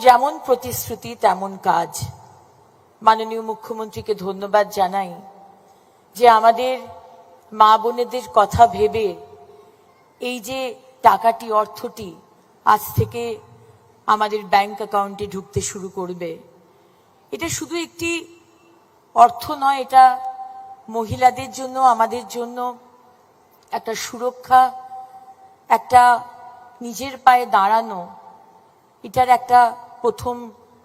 যেমন প্রতিশ্রুতি তেমন কাজ। মাননীয় মুখ্যমন্ত্রীকে ধন্যবাদ জানাই যে আমাদের মা বোনেদের কথা ভেবে এই যে টাকাটি অর্থটি আজ থেকে আমাদের ব্যাংক অ্যাকাউন্টে ঢুকতে শুরু করবে। এটা শুধু একটি অর্থ নয়, এটা মহিলাদের জন্য, আমাদের জন্য একটা সুরক্ষা, একটা নিজের পায়ে দাঁড়ানো, এটার একটা প্রথম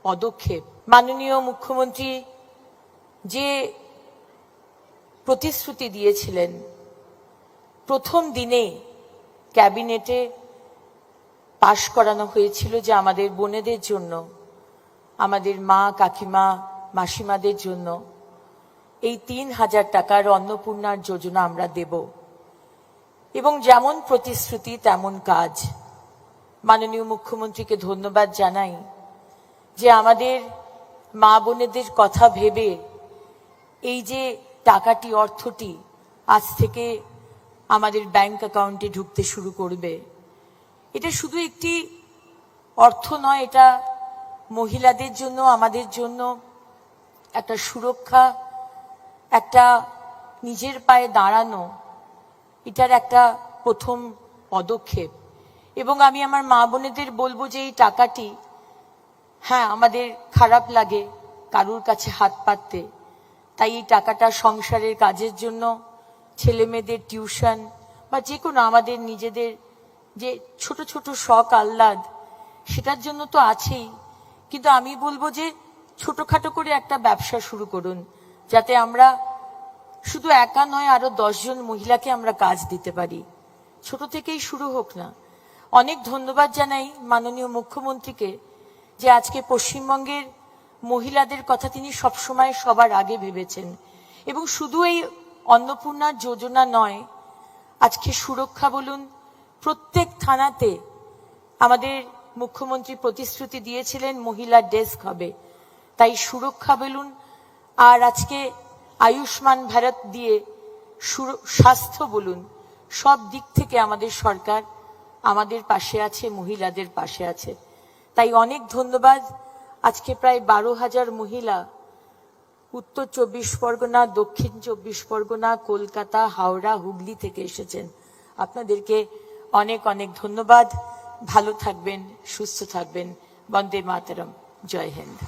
পদক্ষেপ। মাননীয় মুখ্যমন্ত্রী যে প্রতিশ্রুতি দিয়েছিলেন, প্রথম দিনে ক্যাবিনেটে পাশ করানো হয়েছিল যে আমাদের বোনেদের জন্য, আমাদের মা কাকিমা মাসিমাদের জন্য এই ৩,০০০ টাকার অন্নপূর্ণার যোজনা আমরা দেব। এবং যেমন প্রতিশ্রুতি তেমন কাজ। মাননীয় মুখ্যমন্ত্রীকে ধন্যবাদ জানাই যে আমাদের মা বোনেদের কথা ভেবে এই যে টাকাটি অর্থটি আজ থেকে আমাদের ব্যাংক অ্যাকাউন্টে ঢুকতে শুরু করবে। এটা শুধু একটি অর্থ নয়, এটা মহিলাদের জন্য, আমাদের জন্য একটা সুরক্ষা, একটা নিজের পায়ে দাঁড়ানো, এটার একটা প্রথম পদক্ষেপ। এবং আমি আমার মা বোনেদের বলবো যে এই টাকাটি, হ্যাঁ আমাদের খারাপ লাগে কারুর কাছে হাত পাততে, তাই এই টাকাটা সংসারের কাজের জন্য, ছেলে মেয়েদের টিউশন বা যে কোনো আমাদের নিজেদের যে ছোট ছোট শখ আহ্লাদ, সেটার জন্য তো আছেই। কিন্তু আমি বলবো যে ছোটখাটো করে একটা ব্যবসা শুরু করুন, যাতে আমরা শুধু একা নয়, আরো 10 জন মহিলাকে আমরা কাজ দিতে পারি। ছোট থেকেই শুরু হোক না। অনেক ধন্যবাদ জানাই মাননীয় মুখ্যমন্ত্রীকে যে আজকে পশ্চিমবঙ্গের মহিলাদের কথা তিনি সবসময় সবার আগে ভেবেছেন। এবং শুধু এই অন্নপূর্ণার যোজনা নয়, আজকে সুরক্ষা বলুন, প্রত্যেক থানাতে আমাদের মুখ্যমন্ত্রী প্রতিশ্রুতি দিয়েছিলেন মহিলা ডেস্ক হবে, তাই সুরক্ষা বলুন, আর আজকে আয়ুষ্মান ভারত দিয়ে স্বাস্থ্য বলুন, সব দিক থেকে আমাদের সরকার আমাদের পাশে আছে, মহিলাদের পাশে আছে। তাই অনেক ধন্যবাদ। আজকে প্রায় 12,000 মহিলা উত্তর 24 পরগনা, দক্ষিণ 24 পরগনা, কলকাতা, হাওড়া, হুগলি থেকে এসেছেন। আপনাদেরকে অনেক অনেক ধন্যবাদ। ভালো থাকবেন, সুস্থ থাকবেন। বন্দে মাতরম। জয় হিন্দ।